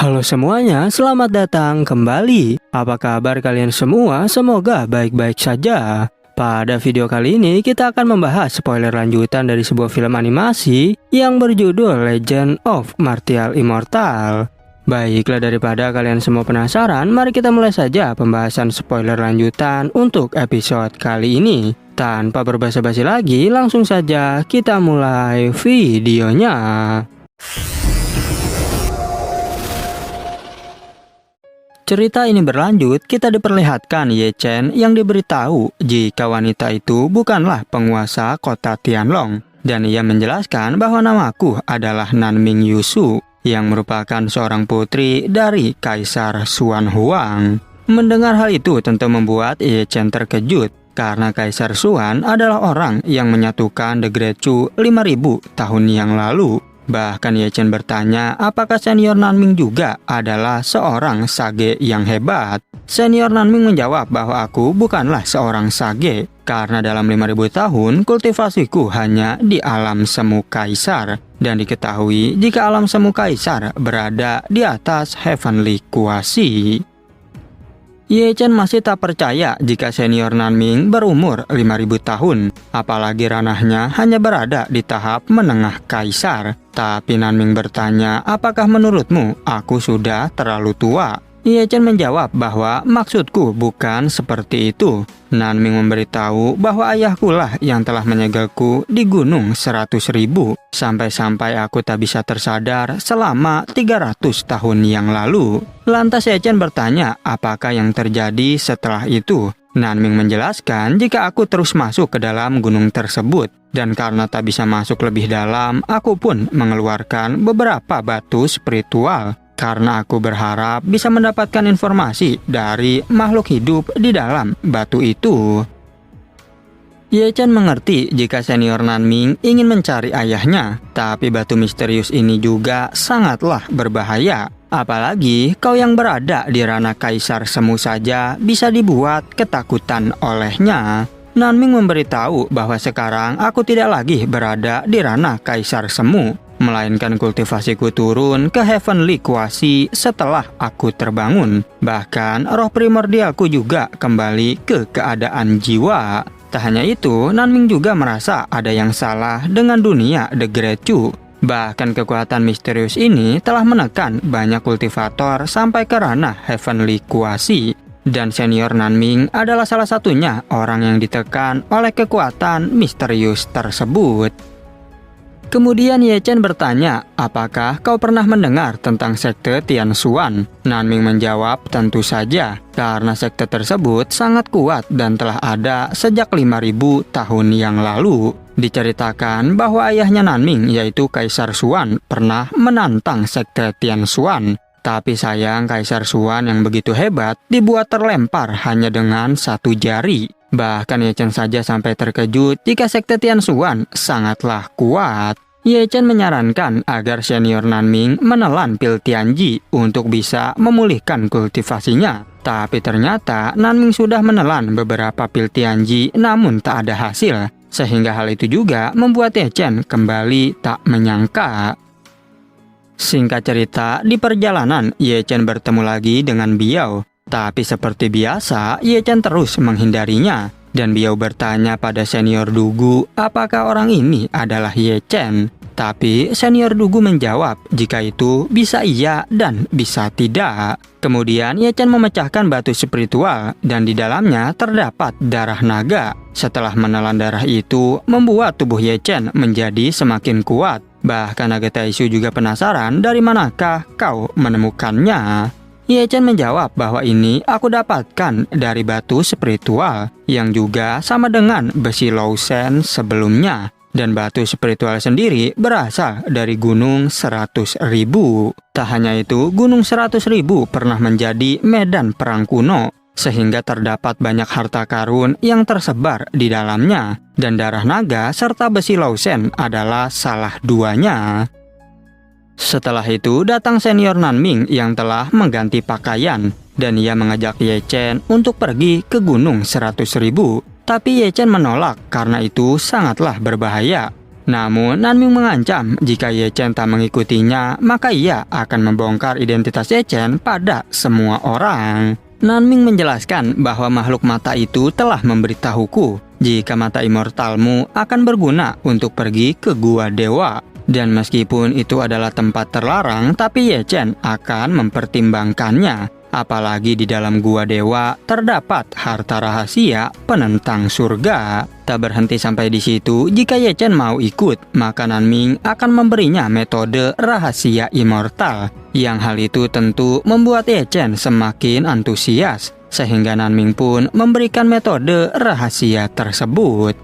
Halo semuanya, selamat datang kembali. Apa kabar kalian semua? Semoga baik-baik saja. Pada video kali ini kita akan membahas spoiler lanjutan dari sebuah film animasi yang berjudul Legend of Martial Immortal. Baiklah, daripada kalian semua penasaran, mari kita mulai saja pembahasan spoiler lanjutan untuk episode kali ini. Tanpa berbasa-basi lagi, langsung saja kita mulai videonya. Cerita ini berlanjut, kita diperlihatkan Ye Chen yang diberitahu jika wanita itu bukanlah penguasa kota Tianlong. Dan ia menjelaskan bahwa namaku adalah Nanming Yusu, yang merupakan seorang putri dari Kaisar Xuan Huang. Mendengar hal itu tentu membuat Ye Chen terkejut, karena Kaisar Xuan adalah orang yang menyatukan The Great Chu 5000 tahun yang lalu. Bahkan Ye Chen bertanya apakah senior Nanming juga adalah seorang sage yang hebat. Senior Nanming menjawab bahwa aku bukanlah seorang sage, karena dalam 5000 tahun kultivasiku hanya di alam semu kaisar. Dan diketahui jika alam semu kaisar berada di atas Heavenly Kuasi. Ye Chen masih tak percaya jika senior Nanming berumur 5000 tahun, apalagi ranahnya hanya berada di tahap menengah kaisar. Tapi Nanming bertanya, apakah menurutmu aku sudah terlalu tua? Ye Chen menjawab bahwa maksudku bukan seperti itu. Nanming memberitahu bahwa ayahkulah yang telah menyegelku di gunung 100.000 sampai-sampai aku tak bisa tersadar selama 300 tahun yang lalu. Lantas Ye Chen bertanya apakah yang terjadi setelah itu. Nanming menjelaskan jika aku terus masuk ke dalam gunung tersebut, dan karena tak bisa masuk lebih dalam, aku pun mengeluarkan beberapa batu spiritual. Karena aku berharap bisa mendapatkan informasi dari makhluk hidup di dalam batu itu. Ye Chen mengerti jika senior Nanming ingin mencari ayahnya, tapi batu misterius ini juga sangatlah berbahaya. Apalagi kau yang berada di ranah Kaisar Semu saja bisa dibuat ketakutan olehnya. Nanming memberitahu bahwa sekarang aku tidak lagi berada di ranah Kaisar Semu, melainkan kultivasiku turun ke Heavenly Kuasi setelah aku terbangun. Bahkan roh primordialku juga kembali ke keadaan jiwa. Tak hanya itu, Nanming juga merasa ada yang salah dengan dunia The Great Chu. Bahkan kekuatan misterius ini telah menekan banyak kultivator sampai ke ranah Heavenly Kuasi. Dan senior Nanming adalah salah satunya orang yang ditekan oleh kekuatan misterius tersebut. Kemudian Ye Chen bertanya, apakah kau pernah mendengar tentang sekte Tianxuan? Nanming menjawab, tentu saja, karena sekte tersebut sangat kuat dan telah ada sejak 5000 tahun yang lalu. Diceritakan bahwa ayahnya Nanming, yaitu Kaisar Xuan, pernah menantang sekte Tianxuan. Tapi sayang Kaisar Xuan yang begitu hebat dibuat terlempar hanya dengan satu jari. Bahkan Ye Chen saja sampai terkejut jika sekte Tianxuan sangatlah kuat. Ye Chen menyarankan agar senior Nanming menelan pil Tianji untuk bisa memulihkan kultivasinya. Tapi ternyata Nanming sudah menelan beberapa pil Tianji namun tak ada hasil. Sehingga hal itu juga membuat Ye Chen kembali tak menyangka. Singkat cerita, di perjalanan Ye Chen bertemu lagi dengan Biao. Tapi seperti biasa, Ye Chen terus menghindarinya. Dan Biao bertanya pada senior Dugu apakah orang ini adalah Ye Chen. Tapi senior Dugu menjawab jika itu bisa iya dan bisa tidak. Kemudian Ye Chen memecahkan batu spiritual dan di dalamnya terdapat darah naga. Setelah menelan darah itu, membuat tubuh Ye Chen menjadi semakin kuat. Bahkan naga Taisu juga penasaran dari manakah kau menemukannya. Ye Chen menjawab bahwa ini aku dapatkan dari batu spiritual yang juga sama dengan besi Lausen sebelumnya. Dan batu spiritual sendiri berasal dari gunung 100.000. Tak hanya itu, gunung 100.000 pernah menjadi medan perang kuno, sehingga terdapat banyak harta karun yang tersebar di dalamnya. Dan darah naga serta besi Lausen adalah salah duanya. Setelah itu datang senior Nanming yang telah mengganti pakaian, dan ia mengajak Ye Chen untuk pergi ke gunung 100.000. Tapi Ye Chen menolak karena itu sangatlah berbahaya. Namun Nanming mengancam jika Ye Chen tak mengikutinya, maka ia akan membongkar identitas Ye Chen pada semua orang. Nanming menjelaskan bahwa makhluk mata itu telah memberitahuku jika mata immortalmu akan berguna untuk pergi ke Gua Dewa. Dan meskipun itu adalah tempat terlarang, tapi Ye Chen akan mempertimbangkannya. Apalagi di dalam Gua Dewa terdapat harta rahasia penentang surga. Tak berhenti sampai di situ, jika Ye Chen mau ikut, maka Nanming akan memberinya metode rahasia immortal. Yang hal itu tentu membuat Ye Chen semakin antusias, sehingga Nanming pun memberikan metode rahasia tersebut.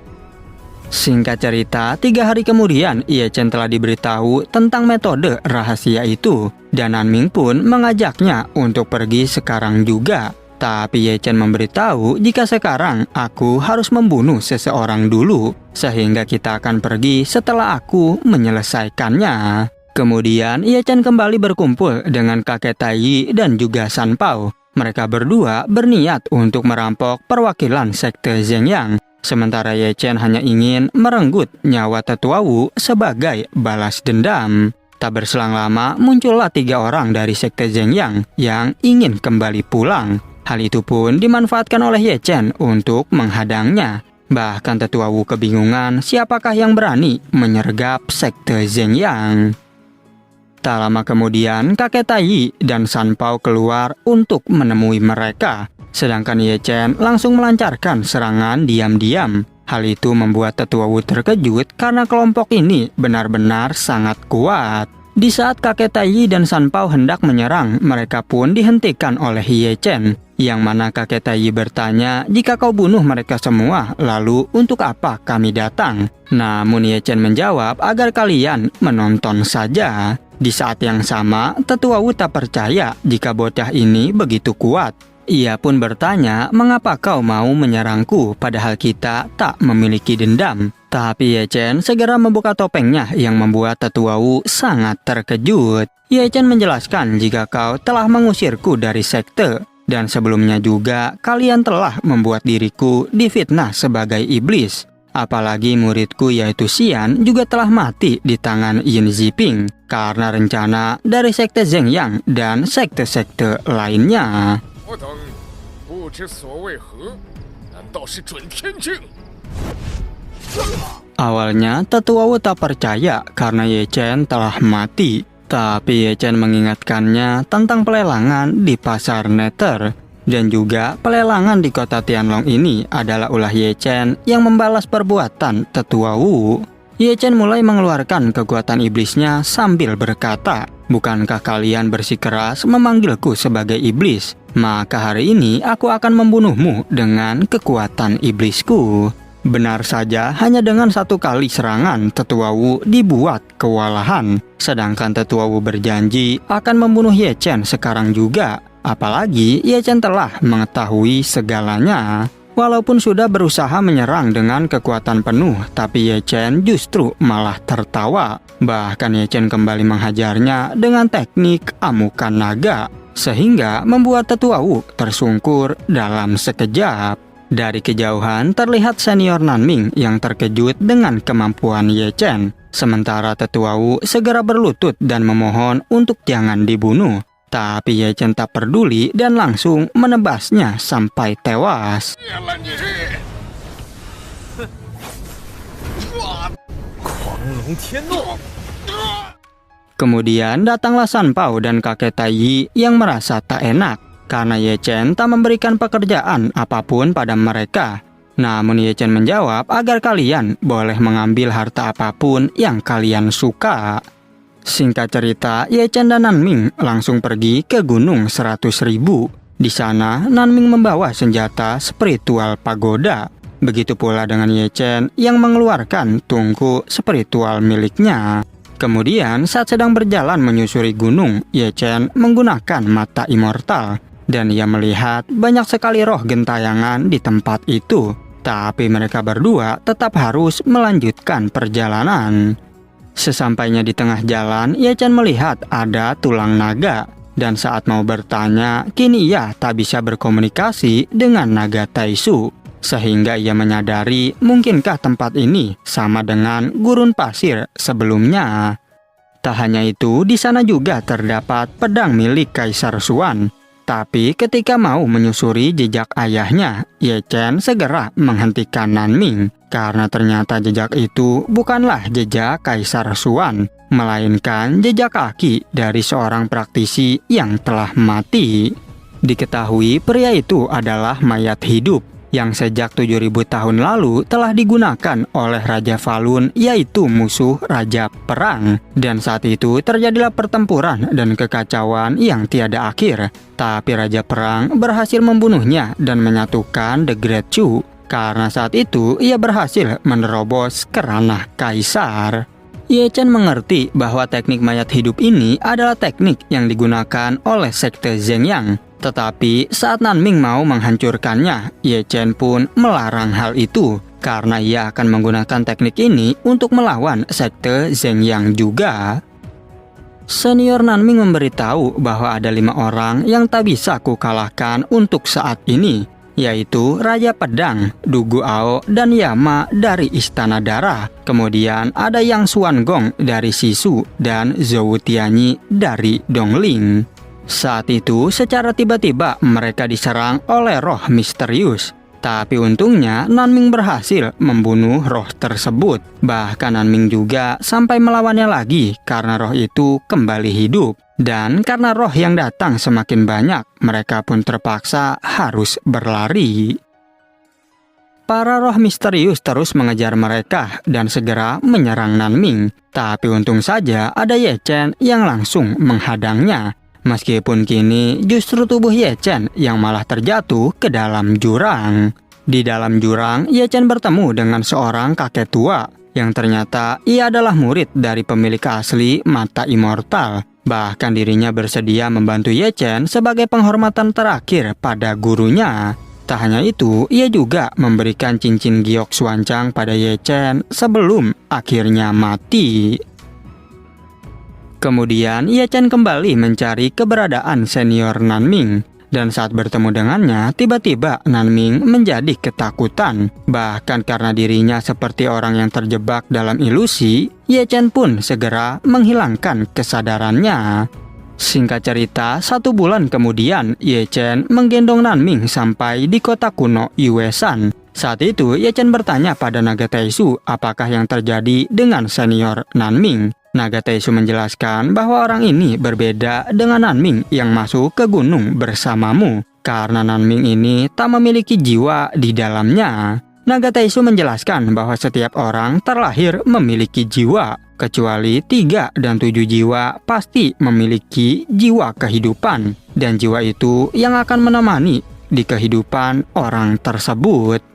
Singkat cerita, 3 hari kemudian Ye Chen telah diberitahu tentang metode rahasia itu, dan Nanming pun mengajaknya untuk pergi sekarang juga. Tapi Ye Chen memberitahu jika sekarang aku harus membunuh seseorang dulu, sehingga kita akan pergi setelah aku menyelesaikannya. Kemudian Ye Chen kembali berkumpul dengan kakek Tai dan juga San Pao. Mereka berdua berniat untuk merampok perwakilan sekte Zhengyang. Sementara Ye Chen hanya ingin merenggut nyawa Tetua Wu sebagai balas dendam. Tak berselang lama, muncullah 3 orang dari sekte Zhengyang yang ingin kembali pulang. Hal itu pun dimanfaatkan oleh Ye Chen untuk menghadangnya. Bahkan Tetua Wu kebingungan siapakah yang berani menyergap sekte Zhengyang. Tak lama kemudian, kakek Tai dan San Pao keluar untuk menemui mereka. Sedangkan Ye Chen langsung melancarkan serangan diam-diam. Hal itu membuat Tetua Wu terkejut karena kelompok ini benar-benar sangat kuat. Di saat kakek Tai dan San Pao hendak menyerang, mereka pun dihentikan oleh Ye Chen. Yang mana kakek Tai bertanya, jika kau bunuh mereka semua, lalu untuk apa kami datang? Namun Ye Chen menjawab agar kalian menonton saja. Di saat yang sama, Tetua Wu tak percaya jika bocah ini begitu kuat. Ia pun bertanya, mengapa kau mau menyerangku padahal kita tak memiliki dendam? Tapi Ye Chen segera membuka topengnya yang membuat Tetua Wu sangat terkejut. Ye Chen menjelaskan jika kau telah mengusirku dari sekte. Dan sebelumnya juga kalian telah membuat diriku difitnah sebagai iblis. Apalagi muridku yaitu Xian juga telah mati di tangan Yin Ziping karena rencana dari sekte Zhengyang dan sekte-sekte lainnya. Awalnya Tetua Wu tak percaya karena Ye Chen telah mati. Tapi Ye Chen mengingatkannya tentang pelelangan di pasar Nether. Dan juga pelelangan di kota Tianlong ini adalah ulah Ye Chen yang membalas perbuatan Tetua Wu. Ye Chen mulai mengeluarkan kekuatan iblisnya sambil berkata, bukankah kalian bersikeras memanggilku sebagai iblis? Maka hari ini aku akan membunuhmu dengan kekuatan iblisku. Benar saja, hanya dengan 1 kali serangan Tetua Wu dibuat kewalahan. Sedangkan Tetua Wu berjanji akan membunuh Ye Chen sekarang juga. Apalagi Ye Chen telah mengetahui segalanya. Walaupun sudah berusaha menyerang dengan kekuatan penuh, tapi Ye Chen justru malah tertawa. Bahkan Ye Chen kembali menghajarnya dengan teknik amukan naga, sehingga membuat Tetua Wu tersungkur dalam sekejap. Dari kejauhan terlihat senior Nanming yang terkejut dengan kemampuan Ye Chen. Sementara Tetua Wu segera berlutut dan memohon untuk jangan dibunuh. Tapi Ye Chen tak peduli dan langsung menebasnya sampai tewas. Kemudian datanglah San Pao dan kakek Tai yang merasa tak enak karena Ye Chen tak memberikan pekerjaan apapun pada mereka. Namun Ye Chen menjawab agar kalian boleh mengambil harta apapun yang kalian suka. Singkat cerita, Ye Chen dan Nanming langsung pergi ke Gunung 100.000. Di sana, Nanming membawa senjata spiritual pagoda. Begitu pula dengan Ye Chen yang mengeluarkan tungku spiritual miliknya. Kemudian, saat sedang berjalan menyusuri gunung, Ye Chen menggunakan mata immortal. Dan ia melihat banyak sekali roh gentayangan di tempat itu. Tapi mereka berdua tetap harus melanjutkan perjalanan. Sesampainya di tengah jalan, Ye Chen melihat ada tulang naga. Dan saat mau bertanya, kini ia tak bisa berkomunikasi dengan naga Taisu. sehingga ia menyadari mungkinkah tempat ini sama dengan gurun pasir sebelumnya. Tak hanya itu, di sana juga terdapat pedang milik Kaisar Xuan. Tapi ketika mau menyusuri jejak ayahnya, Ye Chen segera menghentikan Nanming karena ternyata jejak itu bukanlah jejak Kaisar Xuan, melainkan jejak kaki dari seorang praktisi yang telah mati. Diketahui pria itu adalah mayat hidup yang sejak 7.000 tahun lalu telah digunakan oleh Raja Falun, yaitu musuh Raja Perang. Dan saat itu terjadilah pertempuran dan kekacauan yang tiada akhir. Tapi Raja Perang berhasil membunuhnya dan menyatukan The Great Chu. Karena saat itu ia berhasil menerobos ke ranah kaisar. Ye Chen mengerti bahwa teknik mayat hidup ini adalah teknik yang digunakan oleh sekte Zhengyang. Tetapi saat Nanming mau menghancurkannya, Ye Chen pun melarang hal itu karena ia akan menggunakan teknik ini untuk melawan sekte Zhengyang juga. Senior Nanming memberitahu bahwa ada 5 orang yang tak bisa kukalahkan untuk saat ini, yaitu Raja Pedang, Du Guao, dan Yama dari Istana Darah. Kemudian ada Yang Xuangong dari Sisu dan Zhou Tianyi dari Dongling. Saat itu secara tiba-tiba mereka diserang oleh roh misterius. Tapi untungnya Nanming berhasil membunuh roh tersebut. Bahkan Nanming juga sampai melawannya lagi karena roh itu kembali hidup. Dan karena roh yang datang semakin banyak, mereka pun terpaksa harus berlari. Para roh misterius terus mengejar mereka dan segera menyerang Nanming. Tapi untung saja ada Ye Chen yang langsung menghadangnya. Meskipun kini justru tubuh Ye Chen yang malah terjatuh ke dalam jurang. Di dalam jurang, Ye Chen bertemu dengan seorang kakek tua yang ternyata ia adalah murid dari pemilik asli mata immortal. Bahkan dirinya bersedia membantu Ye Chen sebagai penghormatan terakhir pada gurunya. Tak hanya itu, ia juga memberikan cincin giok Xuanchang pada Ye Chen sebelum akhirnya mati. Kemudian Ye Chen kembali mencari keberadaan senior Nanming. Dan saat bertemu dengannya, tiba-tiba Nanming menjadi ketakutan. Bahkan karena dirinya seperti orang yang terjebak dalam ilusi, Ye Chen pun segera menghilangkan kesadarannya. Singkat cerita, 1 bulan kemudian Ye Chen menggendong Nanming sampai di kota kuno Yuesan. Saat itu Ye Chen bertanya pada Naga Taisu apakah yang terjadi dengan senior Nanming. Naga Taisu menjelaskan bahwa orang ini berbeda dengan Nanming yang masuk ke gunung bersamamu, karena Nanming ini tak memiliki jiwa di dalamnya. Naga Taisu menjelaskan bahwa setiap orang terlahir memiliki jiwa, kecuali 3 dan 7 jiwa pasti memiliki jiwa kehidupan, dan jiwa itu yang akan menemani di kehidupan orang tersebut.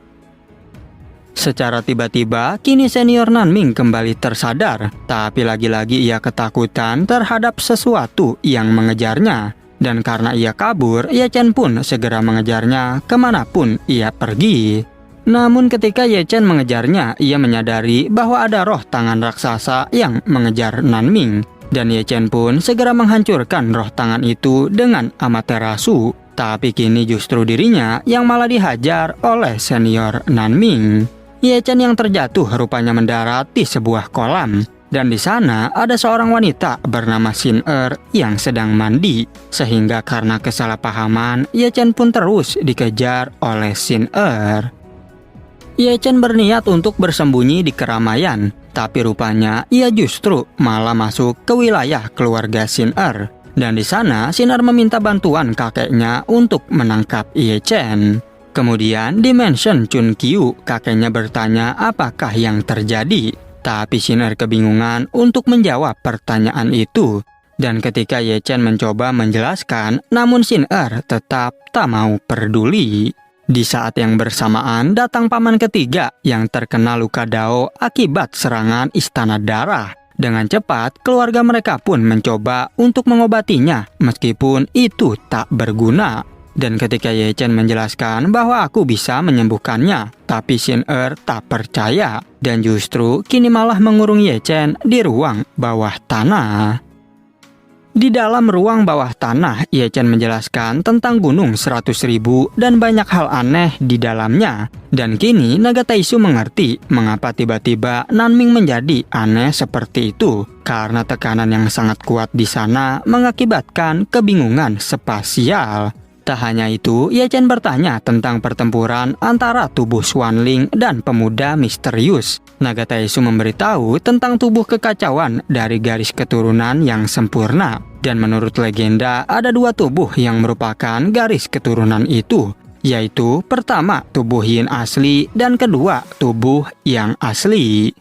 Secara tiba-tiba, kini senior Nanming kembali tersadar, tapi lagi-lagi ia ketakutan terhadap sesuatu yang mengejarnya. Dan karena ia kabur, Ye Chen pun segera mengejarnya kemanapun ia pergi. Namun ketika Ye Chen mengejarnya, ia menyadari bahwa ada roh tangan raksasa yang mengejar Nanming. Dan Ye Chen pun segera menghancurkan roh tangan itu dengan Amaterasu. Tapi kini justru dirinya yang malah dihajar oleh senior Nanming. Ye Chen yang terjatuh rupanya mendarat di sebuah kolam. Dan di sana ada seorang wanita bernama Xin Er yang sedang mandi. Sehingga karena kesalahpahaman, Ye Chen pun terus dikejar oleh Xin Er. Ye Chen berniat untuk bersembunyi di keramaian. Tapi rupanya ia justru malah masuk ke wilayah keluarga Xin Er. Dan di sana Xin Er meminta bantuan kakeknya untuk menangkap Ye Chen. Kemudian di mansion Chun Qiu, kakeknya bertanya apakah yang terjadi. Tapi Xin Er kebingungan untuk menjawab pertanyaan itu. Dan ketika Ye Chen mencoba menjelaskan, namun Xin Er tetap tak mau peduli. Di saat yang bersamaan datang paman ketiga yang terkena luka dao akibat serangan Istana Darah. Dengan cepat, keluarga mereka pun mencoba untuk mengobatinya, meskipun itu tak berguna. Dan ketika Ye Chen menjelaskan bahwa aku bisa menyembuhkannya, tapi Xin Er tak percaya dan justru kini malah mengurung Ye Chen di ruang bawah tanah. Di dalam ruang bawah tanah, Ye Chen menjelaskan tentang gunung 100.000 dan banyak hal aneh di dalamnya. Dan kini Naga Taisu mengerti mengapa tiba-tiba Nanming menjadi aneh seperti itu. Karena tekanan yang sangat kuat di sana mengakibatkan kebingungan spasial. Tak hanya itu, Ye Chen bertanya tentang pertempuran antara tubuh Xuanling dan pemuda misterius. Naga Taisu memberitahu tentang tubuh kekacauan dari garis keturunan yang sempurna. Dan menurut legenda, ada dua tubuh yang merupakan garis keturunan itu, yaitu pertama tubuh Yin asli dan kedua tubuh Yang asli.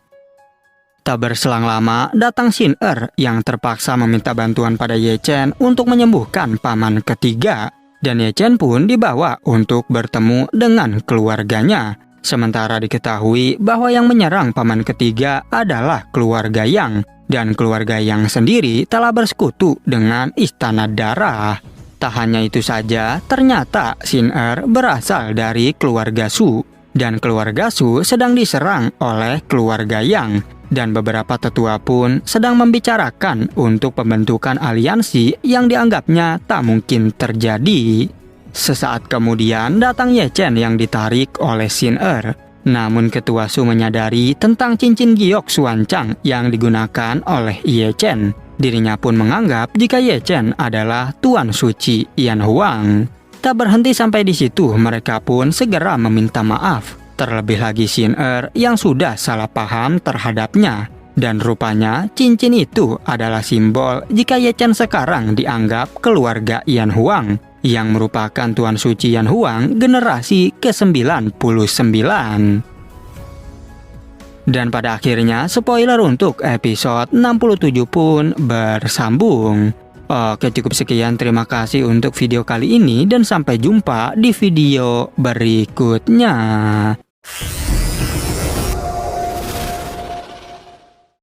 Tak berselang lama, datang Xin Er yang terpaksa meminta bantuan pada Ye Chen untuk menyembuhkan paman ketiga. Dan Ye Chen pun dibawa untuk bertemu dengan keluarganya. Sementara diketahui bahwa yang menyerang paman ketiga adalah keluarga Yang. Dan keluarga Yang sendiri telah bersekutu dengan Istana Darah. Tak hanya itu saja, ternyata Xin Er berasal dari keluarga Su. Dan keluarga Su sedang diserang oleh keluarga Yang. Dan beberapa tetua pun sedang membicarakan untuk pembentukan aliansi yang dianggapnya tak mungkin terjadi. Sesaat kemudian datang Ye Chen yang ditarik oleh Xin Er. Namun ketua Su menyadari tentang cincin giok Xuanchang yang digunakan oleh Ye Chen. Dirinya pun menganggap jika Ye Chen adalah Tuan Suci Yan Huang. Tak berhenti sampai di situ, mereka pun segera meminta maaf. Terlebih lagi Xin Er yang sudah salah paham terhadapnya. Dan rupanya cincin itu adalah simbol jika Ye Chen sekarang dianggap keluarga Yan Huang, yang merupakan Tuan Suci Yan Huang generasi ke-99. Dan pada akhirnya spoiler untuk episode 67 pun bersambung. Oke, cukup sekian, terima kasih untuk video kali ini dan sampai jumpa di video berikutnya.